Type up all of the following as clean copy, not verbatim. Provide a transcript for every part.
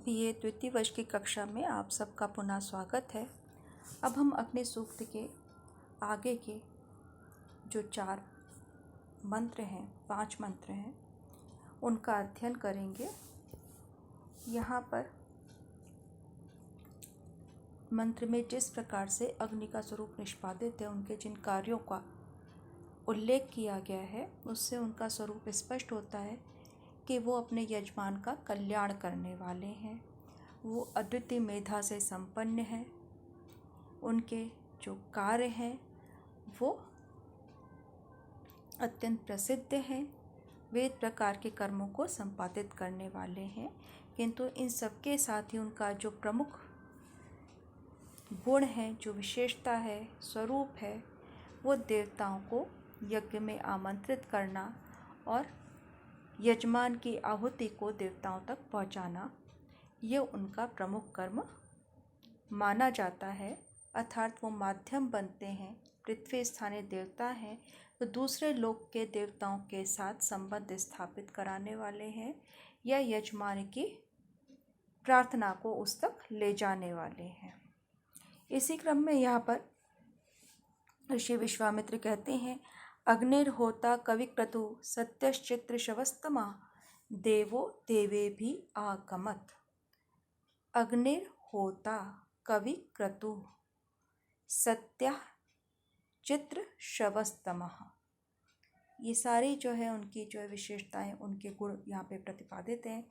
BA द्वितीय वर्ष की कक्षा में आप सबका पुनः स्वागत है। अब हम अपने सूक्त के आगे के जो 5 मंत्र हैं उनका अध्ययन करेंगे। यहाँ पर मंत्र में जिस प्रकार से अग्नि का स्वरूप निष्पादित है, उनके जिन कार्यों का उल्लेख किया गया है, उससे उनका स्वरूप स्पष्ट होता है कि वो अपने यजमान का कल्याण करने वाले हैं। वो अद्वितीय मेधा से संपन्न हैं। उनके जो कार्य हैं वो अत्यंत प्रसिद्ध हैं। वे प्रकार के कर्मों को संपादित करने वाले हैं, किंतु इन सबके साथ ही उनका जो प्रमुख गुण है, जो विशेषता है, स्वरूप है, वो देवताओं को यज्ञ में आमंत्रित करना और यजमान की आहुति को देवताओं तक पहुंचाना, ये उनका प्रमुख कर्म माना जाता है। अर्थात वो माध्यम बनते हैं। पृथ्वी स्थानीय देवता हैं तो दूसरे लोक के देवताओं के साथ संबंध स्थापित कराने वाले हैं, या यजमान की प्रार्थना को उस तक ले जाने वाले हैं। इसी क्रम में यहाँ पर ऋषि विश्वामित्र कहते हैं, अग्निर्होता कविक्रतु सत्यश्चित्र शवस्तमा देवो देवेभि आगमत। अग्निर्होता कविक्रतु सत्य चित्र शवस्तमः। ये सारी जो है उनकी जो है विशेषताएं, उनके गुण यहाँ पे प्रतिपादित हैं।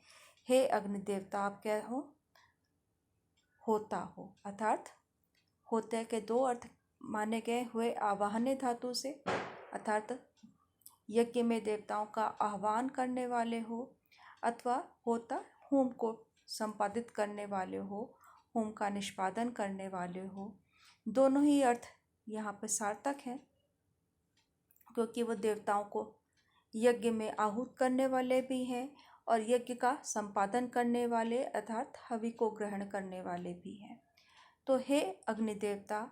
हे अग्नि देवता, आप क्या हो? होता हो। अर्थात होते के दो अर्थ माने गए हुए, आवाहने धातु से, अर्थात यज्ञ में देवताओं का आह्वान करने वाले हो, अथवा होता होम को संपादित करने वाले हो, होम का निष्पादन करने वाले हो। दोनों ही अर्थ यहाँ पर सार्थक हैं, क्योंकि वो देवताओं को यज्ञ में आहूत करने वाले भी हैं और यज्ञ का संपादन करने वाले अर्थात हवि को ग्रहण करने वाले भी हैं। तो हे अग्नि देवता,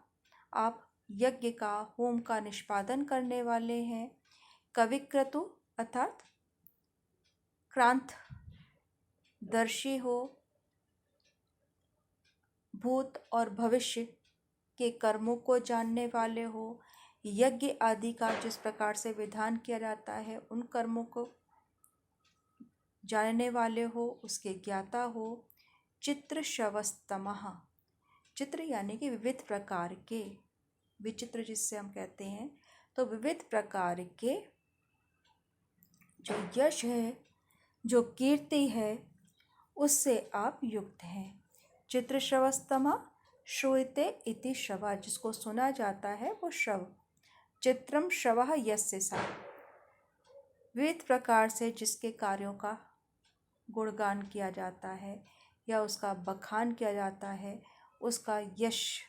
आप यज्ञ का, होम का निष्पादन करने वाले हैं। कविक्रतु अर्थात क्रांत दर्शी हो, भूत और भविष्य के कर्मों को जानने वाले हो, यज्ञ आदि का जिस प्रकार से विधान किया जाता है उन कर्मों को जानने वाले हो, उसके ज्ञाता हो। चित्र शवस्तमः, चित्र यानी कि विविध प्रकार के, विचित्र जिससे हम कहते हैं, तो विविध प्रकार के जो यश है, जो कीर्ति है, उससे आप युक्त हैं। चित्र शवस्तमा श्रूयते इति शवा, जिसको सुना जाता है वो शव। चित्रम शवः यस्य सा, विविध प्रकार से जिसके कार्यों का गुणगान किया जाता है या उसका बखान किया जाता है, उसका यश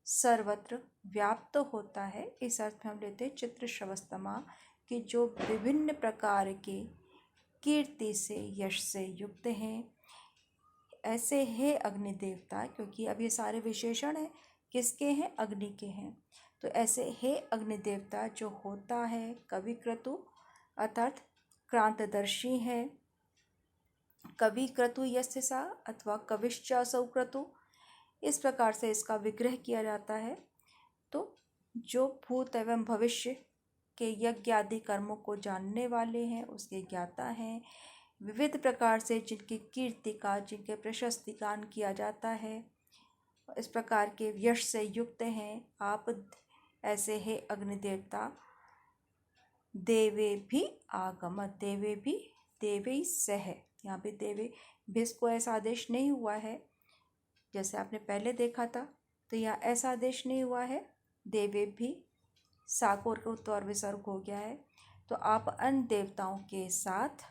सर्वत्र व्याप्त होता है। इस अर्थ में हम लेते हैं चित्र शवस्तमा, कि जो विभिन्न प्रकार के कीर्ति से, यश से युक्त हैं। ऐसे हे अग्नि देवता, क्योंकि अब ये सारे विशेषण हैं किसके हैं? अग्नि के हैं। तो ऐसे हे अग्नि देवता जो होता है कविक्रतु अर्थात क्रांतदर्शी है। कविक्रतु यस्य सा अथवा कविश्च असौ क्रतु, इस प्रकार से इसका विग्रह किया जाता है। तो जो भूत एवं भविष्य के यज्ञ आदि कर्मों को जानने वाले हैं, उसके ज्ञाता हैं। विविध प्रकार से जिनकी कीर्ति का, जिनके प्रशस्ति गान किया जाता है, इस प्रकार के यश से युक्त हैं आप। ऐसे है अग्नि देवता। देवे भी आगमत, देवे भी, देवे सह, यहाँ पे देवे भिस को ऐसा आदेश नहीं हुआ है जैसे आपने पहले देखा था, तो यहाँ ऐसा आदेश नहीं हुआ है। देवे भी साकोर का उत्तर विसर्ग हो गया है। तो आप अन्य देवताओं के साथ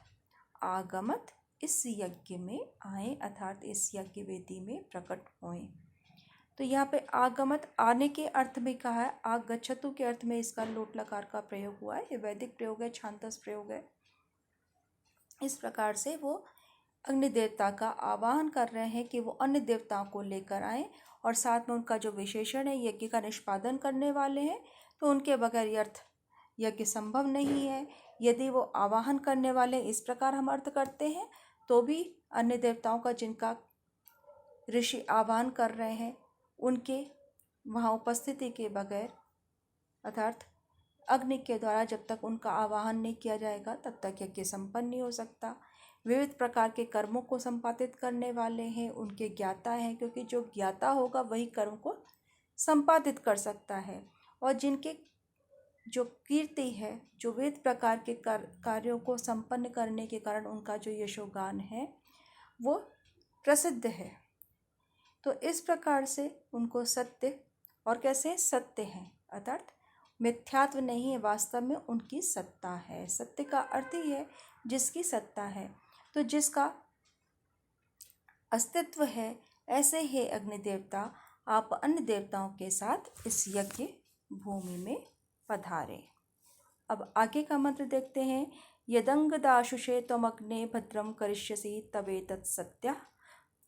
आगमत, इस यज्ञ में आए, अर्थात इस यज्ञ वेदी में प्रकट होएं। तो यहाँ पे आगमत आने के अर्थ में कहा है, आगच्छतु के अर्थ में इसका लोट लकार का प्रयोग हुआ है। ये वैदिक प्रयोग है, छांदस प्रयोग है। इस प्रकार से वो अग्नि देवता का आवाहन कर रहे हैं कि वो अन्य देवताओं को लेकर आएं, और साथ में उनका जो विशेषण है यज्ञ का निष्पादन करने वाले हैं, तो उनके बगैर अर्थ यज्ञ संभव नहीं है। यदि वो आवाहन करने वाले इस प्रकार हम अर्थ करते हैं, तो भी अन्य देवताओं का जिनका ऋषि आह्वान कर रहे हैं उनके वहाँ उपस्थिति के बगैर अर्थात अग्नि के द्वारा जब तक उनका आवाहन नहीं किया जाएगा तब तक यज्ञ संपन्न नहीं हो सकता। विविध प्रकार के कर्मों को संपादित करने वाले हैं, उनके ज्ञाता हैं, क्योंकि जो ज्ञाता होगा वही कर्म को संपादित कर सकता है। और जिनके जो कीर्ति है, जो विविध प्रकार के कार्यों को संपन्न करने के कारण उनका जो यशोगान है वो प्रसिद्ध है। तो इस प्रकार से उनको सत्य और कैसे सत्य है अर्थात मिथ्यात्व नहीं है, वास्तव में उनकी सत्ता है। सत्य का अर्थ ही है जिसकी सत्ता है, तो जिसका अस्तित्व है। ऐसे ही अग्नि देवता आप अन्य देवताओं के साथ इस यज्ञ भूमि में पधारे। अब आगे का मंत्र देखते हैं। यदंग दाशुषे त्वमग्ने भद्रम करिष्यसि तवेतत्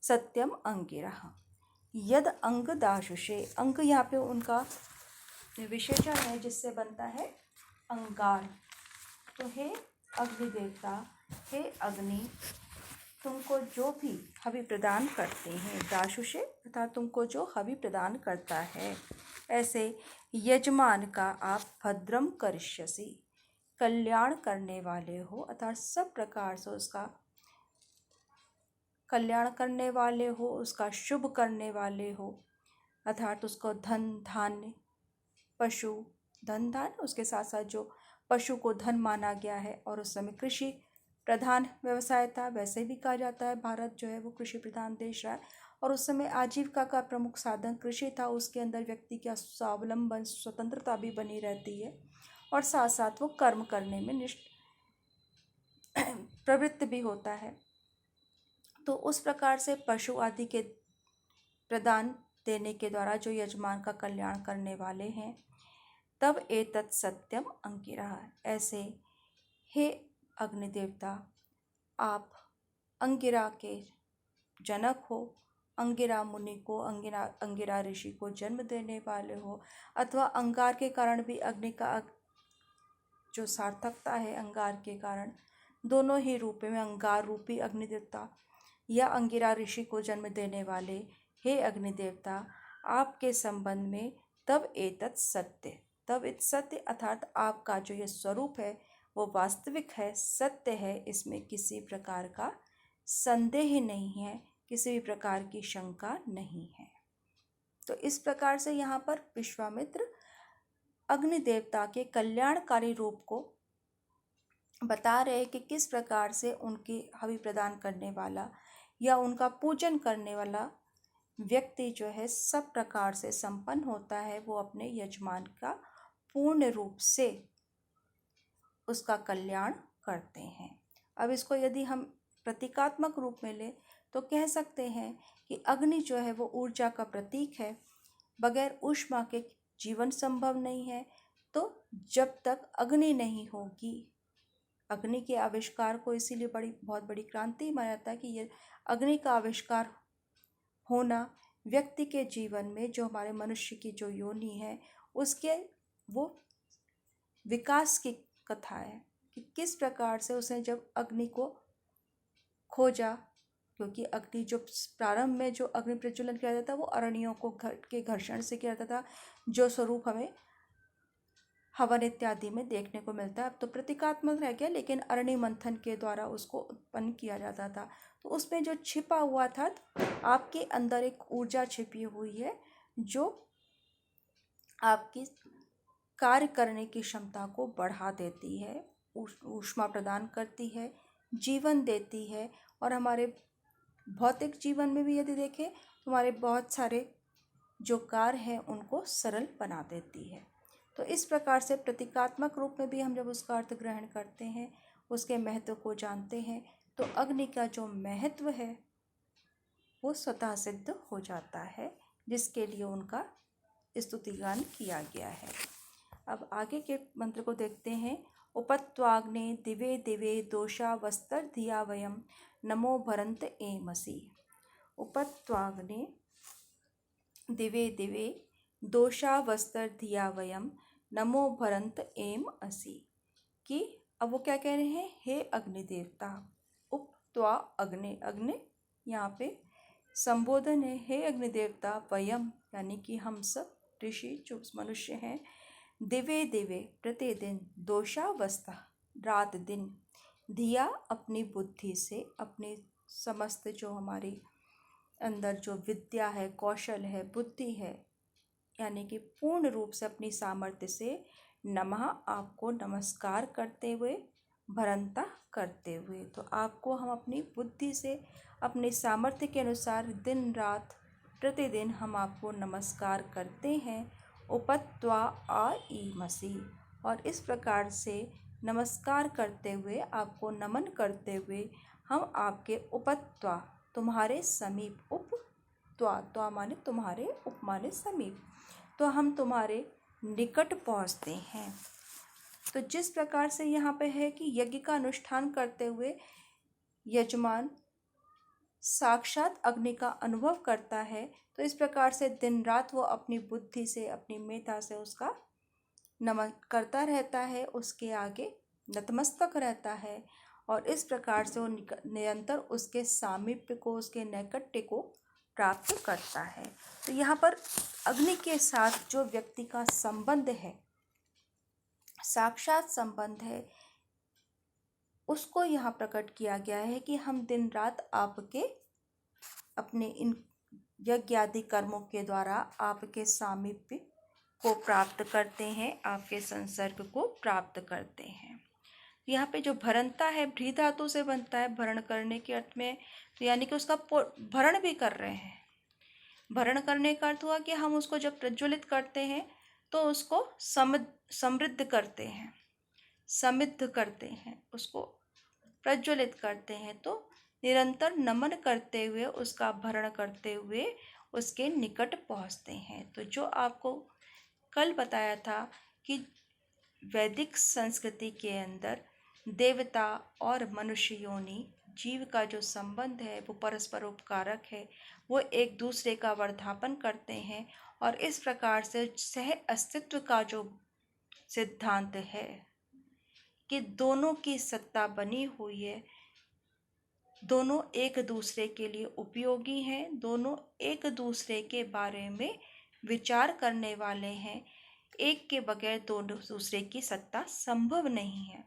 सत्यम अंगिरः। यद अंग दाशुषे, अंग यहाँ पे उनका विशेषण है जिससे बनता है अंगार। तो हे अग्नि देवता, हे अग्नि, तुमको जो भी हवि प्रदान करते हैं, दाशुषे अर्थात तुमको जो हवि प्रदान करता है, ऐसे यजमान का आप भद्रम करिष्यसि, कल्याण करने वाले हो अर्थात सब प्रकार से उसका कल्याण करने वाले हो, उसका शुभ करने वाले हो। अर्थात उसको धन धान्य पशु, धन धान्य उसके साथ साथ जो पशु को धन माना गया है और उस समय कृषि प्रधान व्यवसाय था, वैसे भी कहा जाता है भारत जो है वो कृषि प्रधान देश रहा है और उस समय आजीविका का प्रमुख साधन कृषि था। उसके अंदर व्यक्ति का स्वावलंबन स्वतंत्रता भी बनी रहती है और साथ साथ वो कर्म करने में प्रवृत्त भी होता है। तो उस प्रकार से पशु आदि के प्रदान देने के द्वारा जो यजमान का कल्याण करने वाले हैं, तब एतत् सत्यम अंगिरः, ऐसे हे अग्नि देवता, आप अंगिरा के जनक हो, अंगिरा मुनि को, अंगिरा ऋषि को जन्म देने वाले हो, अथवा अंगार के कारण भी अग्नि का जो सार्थकता है, अंगार के कारण दोनों ही रूप में अंगार रूपी अग्नि देवता या अंगिरा ऋषि को जन्म देने वाले हे अग्नि देवता, आपके संबंध में तब एतत् सत्य, तब इत सत्य अर्थात आपका जो ये स्वरूप है वो वास्तविक है, सत्य है, इसमें किसी प्रकार का संदेह नहीं है, किसी भी प्रकार की शंका नहीं है। तो इस प्रकार से यहाँ पर विश्वामित्र अग्नि देवता के कल्याणकारी रूप को बता रहे हैं कि किस प्रकार से उनकी हवि प्रदान करने वाला या उनका पूजन करने वाला व्यक्ति जो है सब प्रकार से संपन्न होता है, वो अपने यजमान का पूर्ण रूप से उसका कल्याण करते हैं। अब इसको यदि हम प्रतीकात्मक रूप में ले तो कह सकते हैं कि अग्नि जो है वो ऊर्जा का प्रतीक है, बगैर ऊष्मा के जीवन संभव नहीं है। तो जब तक अग्नि नहीं होगी, अग्नि के आविष्कार को इसीलिए बहुत बड़ी क्रांति माना जाता है कि ये अग्नि का आविष्कार होना व्यक्ति के जीवन में, जो हमारे मनुष्य की जो योनि है उसके वो विकास की कथा है कि किस प्रकार से उसने जब अग्नि को खोजा, क्योंकि अग्नि जो प्रारंभ में जो अग्नि प्रज्वलन किया जाता था वो अरणियों को के घर्षण से किया जाता था, जो स्वरूप हमें हवन इत्यादि में देखने को मिलता है। अब तो प्रतीकात्मक रह गया, लेकिन अरणि मंथन के द्वारा उसको उत्पन्न किया जाता था। तो उसमें जो छिपा हुआ था, आपके अंदर एक ऊर्जा छिपी हुई है जो आपकी कार्य करने की क्षमता को बढ़ा देती है, ऊष्मा प्रदान करती है, जीवन देती है। और हमारे भौतिक जीवन में भी यदि देखें तो हमारे बहुत सारे जो कार्य हैं उनको सरल बना देती है। तो इस प्रकार से प्रतीकात्मक रूप में भी हम जब उसका अर्थ ग्रहण करते हैं, उसके महत्व को जानते हैं, तो अग्नि का जो महत्व है वो स्वतः सिद्ध हो जाता है, जिसके लिए उनका स्तुतिगान किया गया है। अब आगे के मंत्र को देखते हैं। उपत्वाग्ने दिवे दिवे दोषा वस्तर धिया वयम नमो भरंत एमसी। उपत्वाग्ने दिवे दिवे दोषा वस्तर धिया वयम नमो भरंत एम असी। कि अब वो क्या कह रहे हैं, हे अग्नि देवता, उप त्वा अग्ने, अग्नि यहाँ पे संबोधन है, हे अग्नि देवता, वयम यानी कि हम सब ऋषि जो मनुष्य हैं, दिवे दिवे प्रतिदिन दोषावस्था रात दिन धिया अपनी बुद्धि से, अपनी समस्त जो हमारी अंदर जो विद्या है, कौशल है, बुद्धि है, यानी कि पूर्ण रूप से अपनी सामर्थ्य से नमः आपको नमस्कार करते हुए, भरंता करते हुए। तो आपको हम अपनी बुद्धि से, अपने सामर्थ्य के अनुसार दिन रात प्रतिदिन हम आपको नमस्कार करते हैं। उपत्वा आ ई मसी, और इस प्रकार से नमस्कार करते हुए, आपको नमन करते हुए हम आपके उपत्वा तुम्हारे समीप, उप त्वा, त्वा माने तुम्हारे, उप माने समीप, तो हम तुम्हारे निकट पहुँचते हैं। तो जिस प्रकार से यहाँ पे है कि यज्ञ का अनुष्ठान करते हुए यजमान साक्षात अग्नि का अनुभव करता है, तो इस प्रकार से दिन रात वो अपनी बुद्धि से, अपनी मेधा से उसका नमन करता रहता है, उसके आगे नतमस्तक रहता है, और इस प्रकार से वो निरंतर उसके सामीप्य को, उसके नैकट्य को प्राप्त करता है। तो यहाँ पर अग्नि के साथ जो व्यक्ति का संबंध है, साक्षात संबंध है, उसको यहाँ प्रकट किया गया है कि हम दिन रात आपके अपने इन यज्ञ आदि कर्मों के द्वारा आपके सामीप्य को प्राप्त करते हैं, आपके संसर्ग को प्राप्त करते हैं। यहाँ पे जो भरंता है, भ्री धातु से बनता है, भरण करने के अर्थ में, तो यानी कि उसका भरण भी कर रहे हैं। भरण करने का अर्थ हुआ कि हम उसको जब प्रज्वलित करते हैं तो उसको समृद्ध करते हैं, समृद्ध करते हैं, उसको प्रज्वलित करते हैं। तो निरंतर नमन करते हुए, उसका भरण करते हुए उसके निकट पहुँचते हैं। तो जो आपको कल बताया था कि वैदिक संस्कृति के अंदर देवता और मनुष्य योनि जीव का जो संबंध है वो परस्पर उपकारक है, वो एक दूसरे का वर्धापन करते हैं, और इस प्रकार से सह अस्तित्व का जो सिद्धांत है कि दोनों की सत्ता बनी हुई है, दोनों एक दूसरे के लिए उपयोगी हैं, दोनों एक दूसरे के बारे में विचार करने वाले हैं, एक के बगैर दोनों दूसरे की सत्ता संभव नहीं है।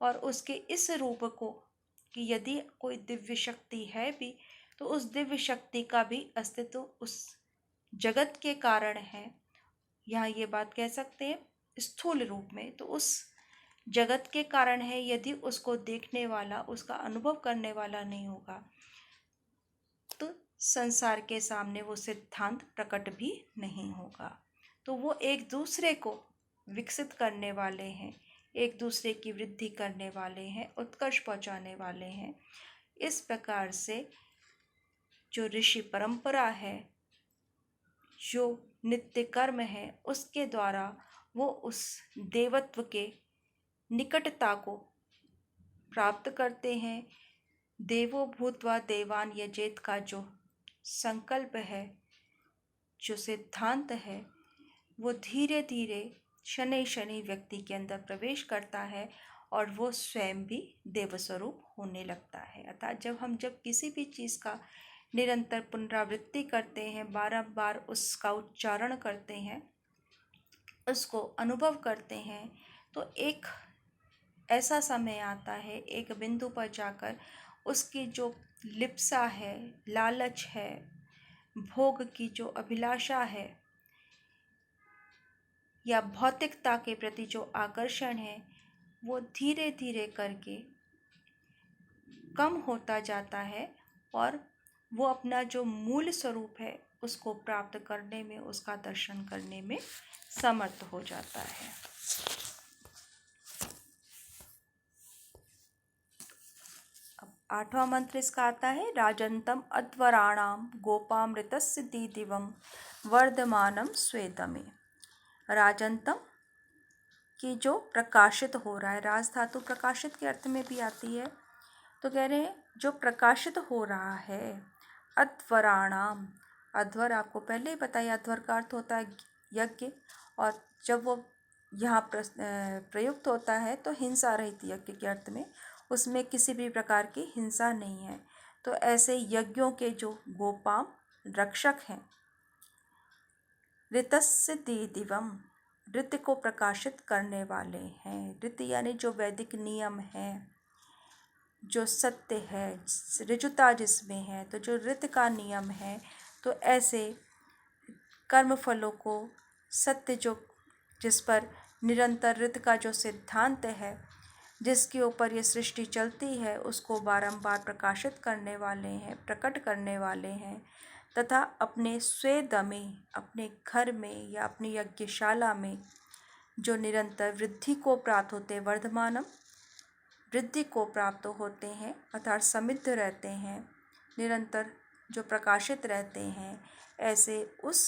और उसके इस रूप को कि यदि कोई दिव्य शक्ति है भी, तो उस दिव्य शक्ति का भी अस्तित्व उस जगत के कारण है, यहाँ ये बात कह सकते हैं स्थूल रूप में, तो उस जगत के कारण है। यदि उसको देखने वाला, उसका अनुभव करने वाला नहीं होगा, तो संसार के सामने वो सिद्धांत प्रकट भी नहीं होगा। तो वो एक दूसरे को विकसित करने वाले हैं, एक दूसरे की वृद्धि करने वाले हैं, उत्कर्ष पहुंचाने वाले हैं। इस प्रकार से जो ऋषि परंपरा है, जो नित्य कर्म है, उसके द्वारा वो उस देवत्व के निकटता को प्राप्त करते हैं। देवो भूत्वा देवान यजेत का जो संकल्प है, जो सिद्धांत है, वो धीरे धीरे शनि शनि व्यक्ति के अंदर प्रवेश करता है, और वो स्वयं भी देवस्वरूप होने लगता है। अर्थात जब किसी भी चीज़ का निरंतर पुनरावृत्ति करते हैं, बारंबार उसका उच्चारण करते हैं, उसको अनुभव करते हैं, तो एक ऐसा समय आता है, एक बिंदु पर जाकर उसकी जो लिप्सा है, लालच है, भोग की जो अभिलाषा है, या भौतिकता के प्रति जो आकर्षण है, वो धीरे धीरे करके कम होता जाता है, और वो अपना जो मूल स्वरूप है उसको प्राप्त करने में, उसका दर्शन करने में समर्थ हो जाता है। अब 8वां मंत्र इसका आता है, राजंतम अध्वराणाम गोपामृतस्य दीदिवम वर्धमानम स्वेदमे। राजंतम की जो प्रकाशित हो रहा है, राज धातु प्रकाशित के अर्थ में भी आती है, तो कह रहे हैं जो प्रकाशित हो रहा है। अध्वराणाम, अध्वर आपको पहले ही बताया, अध्वर का अर्थ होता है यज्ञ, और जब वो यहाँ प्रयुक्त होता है तो हिंसा रहित यज्ञ के अर्थ में, उसमें किसी भी प्रकार की हिंसा नहीं है। तो ऐसे यज्ञों के जो गोपाम रक्षक हैं, ऋतस्य दिवम, ऋत को प्रकाशित करने वाले हैं। ऋत यानी जो वैदिक नियम है, जो सत्य है, ऋजुता जिसमें है, तो जो ऋत का नियम है, तो ऐसे कर्म फलों को सत्य जो जिस पर निरंतर ऋत का जो सिद्धांत है, जिसके ऊपर ये सृष्टि चलती है, उसको बारंबार प्रकाशित करने वाले हैं, प्रकट करने वाले हैं, तथा अपने स्वेद में, अपने घर में या अपनी यज्ञशाला में जो निरंतर वृद्धि को प्राप्त होते, वर्धमानम, वृद्धि को प्राप्त होते हैं, अर्थात समृद्ध रहते हैं, निरंतर जो प्रकाशित रहते हैं, ऐसे उस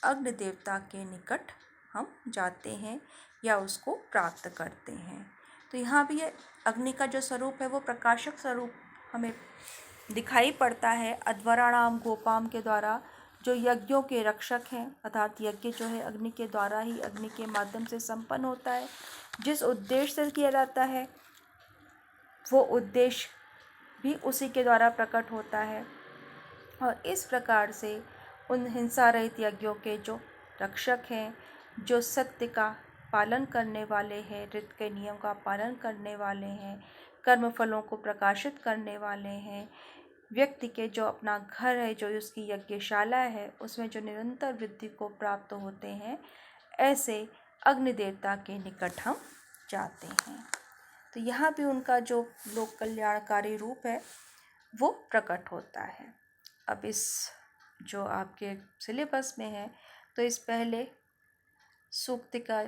अग्नि देवता के निकट हम जाते हैं या उसको प्राप्त करते हैं। तो यहाँ भी ये अग्नि का जो स्वरूप है वो प्रकाशक स्वरूप हमें दिखाई पड़ता है। अध्वराणाम गोपाम के द्वारा जो यज्ञों के रक्षक हैं, अर्थात यज्ञ जो है अग्नि के द्वारा ही, अग्नि के माध्यम से संपन्न होता है। जिस उद्देश्य से किया जाता है वो उद्देश्य भी उसी के द्वारा प्रकट होता है। और इस प्रकार से उन हिंसा रहित यज्ञों के जो रक्षक हैं, जो सत्य का पालन करने वाले हैं, ऋत के नियम का पालन करने वाले हैं, कर्म फलों को प्रकाशित करने वाले हैं, व्यक्ति के जो अपना घर है, जो उसकी यज्ञशाला है, उसमें जो निरंतर वृद्धि को प्राप्त होते हैं, ऐसे अग्नि देवता के निकट हम जाते हैं। तो यहाँ भी उनका जो लोक कल्याणकारी रूप है वो प्रकट होता है। अब इस जो आपके सिलेबस में है, तो इस पहले सूक्त का,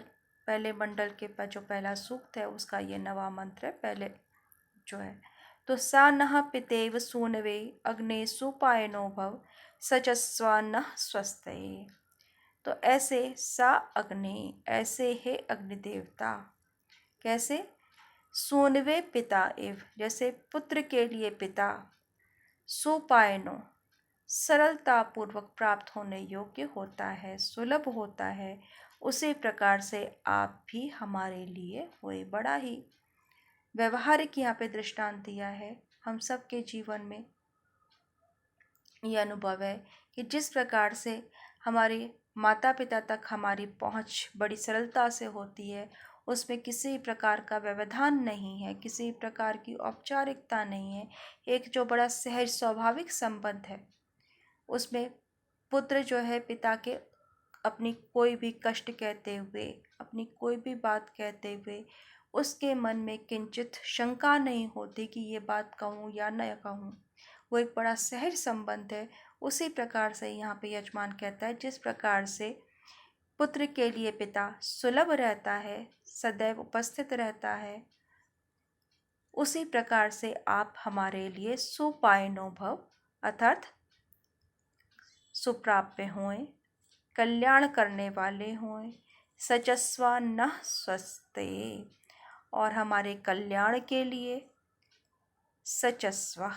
पहले मंडल के पर जो पहला सूक्त है उसका ये नवा मंत्र है पहले जो है। तो सा नः पितेव सूनवे अग्ने सुपायनो भव सचस्वान्न स्वस्ते। तो ऐसे सा अग्नि, ऐसे है अग्नि देवता, कैसे? सूनवे पिता एव, जैसे पुत्र के लिए पिता, सुपायनो, सरलता पूर्वक प्राप्त होने योग्य होता है, सुलभ होता है, उसी प्रकार से आप भी हमारे लिए हुए। बड़ा ही व्यवहारिक यहाँ पे दृष्टांत दिया है। हम सब के जीवन में ये अनुभव है कि जिस प्रकार से हमारे माता पिता तक हमारी पहुँच बड़ी सरलता से होती है, उसमें किसी प्रकार का व्यवधान नहीं है, किसी प्रकार की औपचारिकता नहीं है, एक जो बड़ा सहज स्वाभाविक संबंध है, उसमें पुत्र जो है पिता के अपनी कोई भी कष्ट कहते हुए, अपनी कोई भी बात कहते हुए उसके मन में किंचित शंका नहीं होती कि ये बात कहूँ या न कहूँ। वो एक बड़ा सहज संबंध है। उसी प्रकार से यहाँ पे यजमान कहता है, जिस प्रकार से पुत्र के लिए पिता सुलभ रहता है, सदैव उपस्थित रहता है, उसी प्रकार से आप हमारे लिए सुपायनो भव, अर्थात सुप्राप्य होएं, कल्याण करने वाले होएं, सचस्वा न स्वस्ते, और हमारे कल्याण के लिए सचस्वा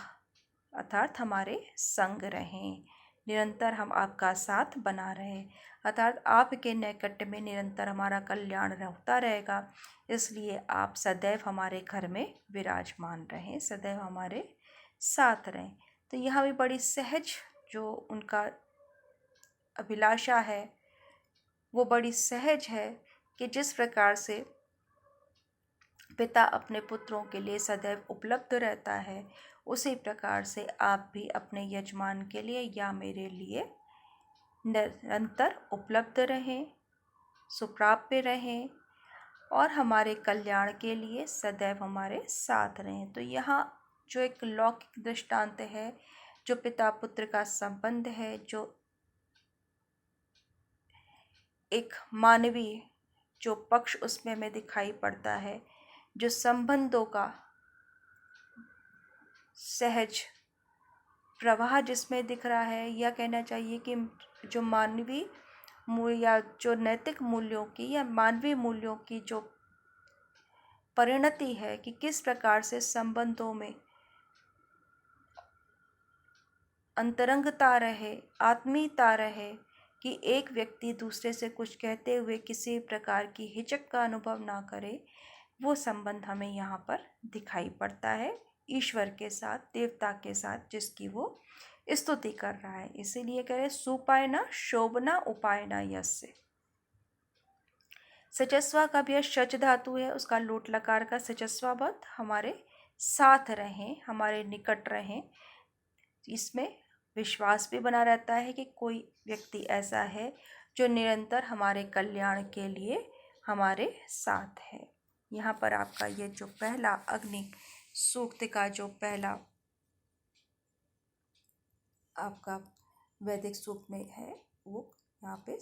अर्थात हमारे संग रहें, निरंतर हम आपका साथ बना रहें, अर्थात आपके नैकट्य में निरंतर हमारा कल्याण होता रहेगा। इसलिए आप सदैव हमारे घर में विराजमान रहें, सदैव हमारे साथ रहें। तो यहाँ भी बड़ी सहज जो उनका अभिलाषा है वो बड़ी सहज है कि जिस प्रकार से पिता अपने पुत्रों के लिए सदैव उपलब्ध रहता है, उसी प्रकार से आप भी अपने यजमान के लिए या मेरे लिए निरंतर उपलब्ध रहें, सुप्राप्य रहें और हमारे कल्याण के लिए सदैव हमारे साथ रहें। तो यहाँ जो एक लौकिक दृष्टांत है, जो पिता पुत्र का संबंध है, जो एक मानवीय जो पक्ष उसमें हमें दिखाई पड़ता है, जो संबंधों का सहज प्रवाह जिसमें दिख रहा है, या कहना चाहिए कि जो मानवीय मूल्य या जो नैतिक मूल्यों की या मानवीय मूल्यों की जो परिणति है कि किस प्रकार से संबंधों में अंतरंगता रहे, आत्मीयता रहे, कि एक व्यक्ति दूसरे से कुछ कहते हुए किसी प्रकार की हिचक का अनुभव ना करे, वो संबंध हमें यहाँ पर दिखाई पड़ता है ईश्वर के साथ, देवता के साथ, जिसकी वो स्तुति कर रहा है। इसीलिए कह रहे सुपायना शोभना उपायना यस्य। सचस्वा का भी शच धातु है, उसका लोट लकार का सचस्वा पद हमारे साथ रहें, हमारे निकट रहें। इसमें विश्वास भी बना रहता है कि कोई व्यक्ति ऐसा है जो निरंतर हमारे कल्याण के लिए हमारे साथ है। यहाँ पर आपका ये जो पहला अग्नि सूक्त का जो पहला आपका वैदिक सूक्त में है वो यहाँ पे